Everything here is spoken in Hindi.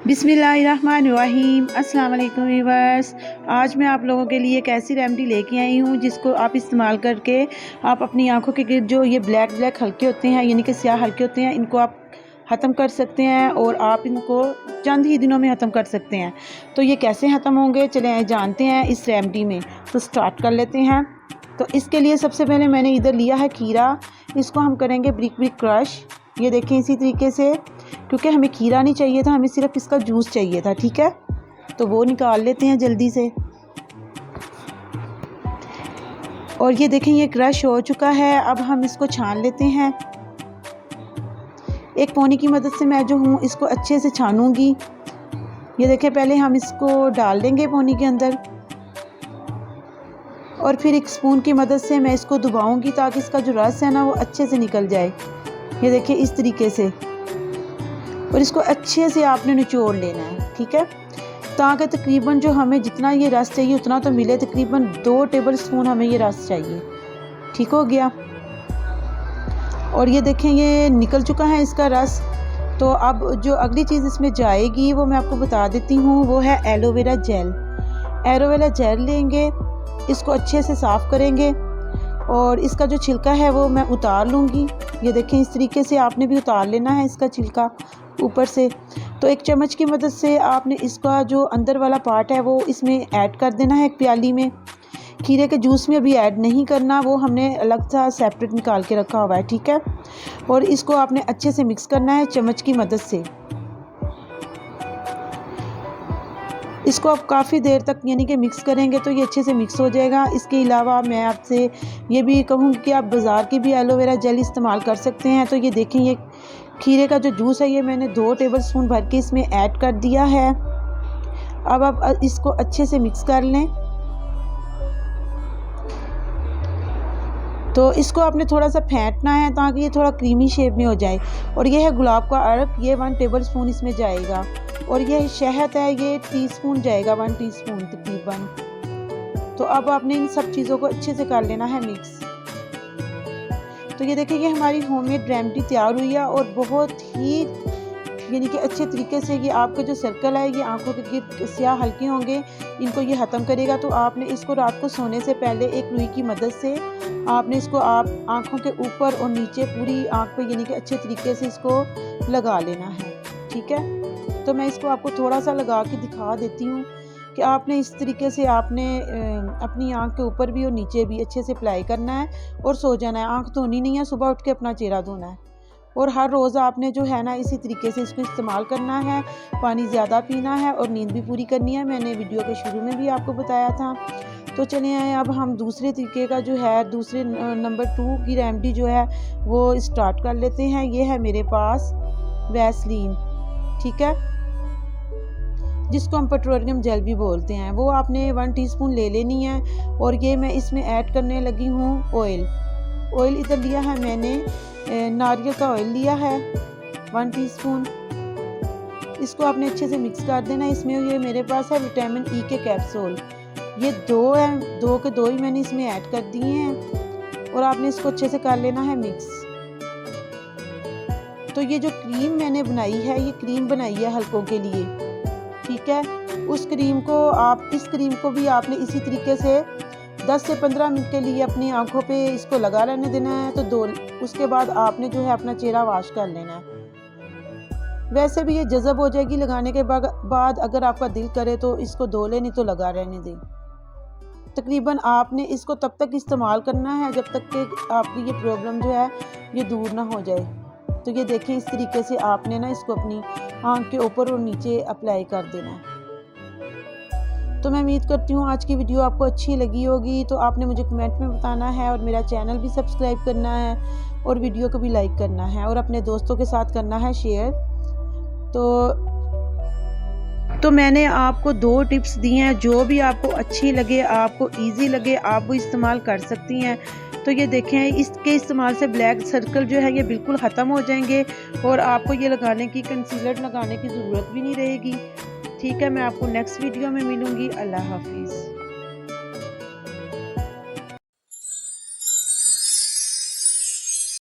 बिस्मिल्लाहिर्रहमानिर्रहीम। अस्सलाम वालेकुम व्यूअर्स। आज मैं आप लोगों के लिए एक ऐसी रेमेडी लेके आई हूँ जिसको आप इस्तेमाल करके आप अपनी आंखों के गिर्द जो ये ब्लैक हल्के होते हैं, यानी कि स्याह हल्के होते हैं, इनको आप ख़त्म कर सकते हैं और आप इनको चंद ही दिनों में ख़त्म कर सकते हैं। तो ये कैसे ख़त्म होंगे, चलें जानते हैं इस रेमेडी में। तो स्टार्ट कर लेते हैं। तो इसके लिए सबसे पहले मैंने इधर लिया है खीरा। इसको हम करेंगे ब्रिक क्रश। ये देखें इसी तरीके से, क्योंकि हमें खीरा नहीं चाहिए था, हमें सिर्फ इसका जूस चाहिए था। ठीक है, तो वो निकाल लेते हैं जल्दी से। और ये देखें ये क्रश हो चुका है। अब हम इसको छान लेते हैं। एक पोनी की मदद से मैं जो हूँ इसको अच्छे से छानूंगी। ये देखें, पहले हम इसको डाल देंगे पोनी के अंदर और फिर एक स्पून की मदद से मैं इसको दबाऊंगी ताकि इसका जो रस है ना वो अच्छे से निकल जाए। ये देखिए इस तरीके से, और इसको अच्छे से आपने निचोड़ लेना है। ठीक है, ताकि तकरीबन जो हमें जितना ये रस चाहिए उतना तो मिले। तकरीबन 2 टेबल स्पून हमें ये रस चाहिए। ठीक हो गया। और ये देखें ये निकल चुका है इसका रस। तो अब जो अगली चीज़ इसमें जाएगी वो मैं आपको बता देती हूँ, वो है एलोवेरा जेल। एलोवेरा जेल लेंगे, इसको अच्छे से साफ़ करेंगे और इसका जो छिलका है वो मैं उतार लूँगी। ये देखें इस तरीके से आपने भी उतार लेना है इसका छिलका ऊपर से। तो एक चम्मच की मदद से आपने इसका जो अंदर वाला पार्ट है वो इसमें ऐड कर देना है एक प्याली में। खीरे के जूस में अभी ऐड नहीं करना, वो हमने अलग सा सेपरेट निकाल के रखा हुआ है। ठीक है, और इसको आपने अच्छे से मिक्स करना है चम्मच की मदद से। इसको आप काफ़ी देर तक यानी कि मिक्स करेंगे तो ये अच्छे से मिक्स हो जाएगा। इसके अलावा मैं आपसे ये भी कहूँगी कि आप बाज़ार की भी एलोवेरा जेल इस्तेमाल कर सकते हैं। तो ये देखें ये खीरे का जो जूस है ये मैंने 2 टेबल स्पून भर के इसमें ऐड कर दिया है। अब आप इसको अच्छे से मिक्स कर लें। तो इसको आपने थोड़ा सा फेंटना है ताकि ये थोड़ा क्रीमी शेप में हो जाए। और ये है गुलाब का अर्क, ये 1 टेबल स्पून इसमें जाएगा। और ये शहद है, ये टीस्पून जाएगा, 1 टीस्पून तकरीबन। तो अब आपने इन सब चीज़ों को अच्छे से कर लेना है मिक्स। तो ये देखिए ये हमारी होममेड रेमेडी तैयार हुई है और बहुत ही यानी कि अच्छे तरीके से ये आपका जो सर्कल है, ये आंखों के गिर्द स्याह हल्के होंगे, इनको ये ख़त्म करेगा। तो आपने इसको रात को सोने से पहले एक रुई की मदद से आपने इसको आप आंखों के ऊपर और नीचे पूरी आंख पे यानी कि अच्छे तरीके से इसको लगा लेना है। ठीक है, तो मैं इसको आपको थोड़ा सा लगा के दिखा देती हूँ कि आपने इस तरीके से आपने अपनी आंख के ऊपर भी और नीचे भी अच्छे से अप्लाई करना है और सो जाना है। आंख धोनी नहीं है, सुबह उठ के अपना चेहरा धोना है। और हर रोज़ आपने जो है ना इसी तरीके से इसको इस्तेमाल करना है। पानी ज़्यादा पीना है और नींद भी पूरी करनी है, मैंने वीडियो के शुरू में भी आपको बताया था। तो चलिए अब हम दूसरे तरीके का जो है दूसरे नंबर 2 की रेमेडी जो है वो स्टार्ट कर लेते हैं। ये है मेरे पास वैसलीन। ठीक है, जिसको हम पेट्रोलियम जेल भी बोलते हैं। वो आपने 1 टीस्पून ले लेनी है। और ये मैं इसमें ऐड करने लगी हूँ ऑयल इधर लिया है मैंने, नारियल का ऑयल लिया है 1 टीस्पून। इसको आपने अच्छे से मिक्स कर देना। इसमें ये मेरे पास है विटामिन ई के कैप्सूल, ये 2 हैं, 2 के 2 ही मैंने इसमें ऐड कर दिए हैं। और आपने इसको अच्छे से कर लेना है मिक्स। तो ये जो क्रीम मैंने बनाई है, ये क्रीम बनाई है हल्कों के लिए। ठीक है, उस क्रीम को इस क्रीम को भी आपने इसी तरीके से 10 से 15 मिनट के लिए अपनी आंखों पे इसको लगा रहने देना है। तो उसके बाद आपने जो है अपना चेहरा वॉश कर लेना है। वैसे भी ये जज़ब हो जाएगी लगाने के बाद, अगर आपका दिल करे तो इसको धो ले, नहीं तो लगा रहने दें। तकरीबन आपने इसको तब तक इस्तेमाल करना है जब तक कि आपकी ये प्रॉब्लम जो है ये दूर ना हो जाए। तो ये देखें इस तरीके से आपने ना इसको अपनी आंख के ऊपर और नीचे अप्लाई कर देना है। तो मैं उम्मीद करती हूँ आज की वीडियो आपको अच्छी लगी होगी। तो आपने मुझे कमेंट में बताना है और मेरा चैनल भी सब्सक्राइब करना है और वीडियो को भी लाइक करना है और अपने दोस्तों के साथ करना है शेयर। तो मैंने आपको 2 टिप्स दी हैं, जो भी आपको अच्छी लगे, आपको इजी लगे, आप वो इस्तेमाल कर सकती हैं। तो ये देखें इसके इस्तेमाल से ब्लैक सर्कल जो है ये बिल्कुल ख़त्म हो जाएंगे और आपको ये लगाने की कंसीलर लगाने की ज़रूरत भी नहीं रहेगी। ठीक है, मैं आपको नेक्स्ट वीडियो में मिलूँगी। अल्लाह हाफिज़।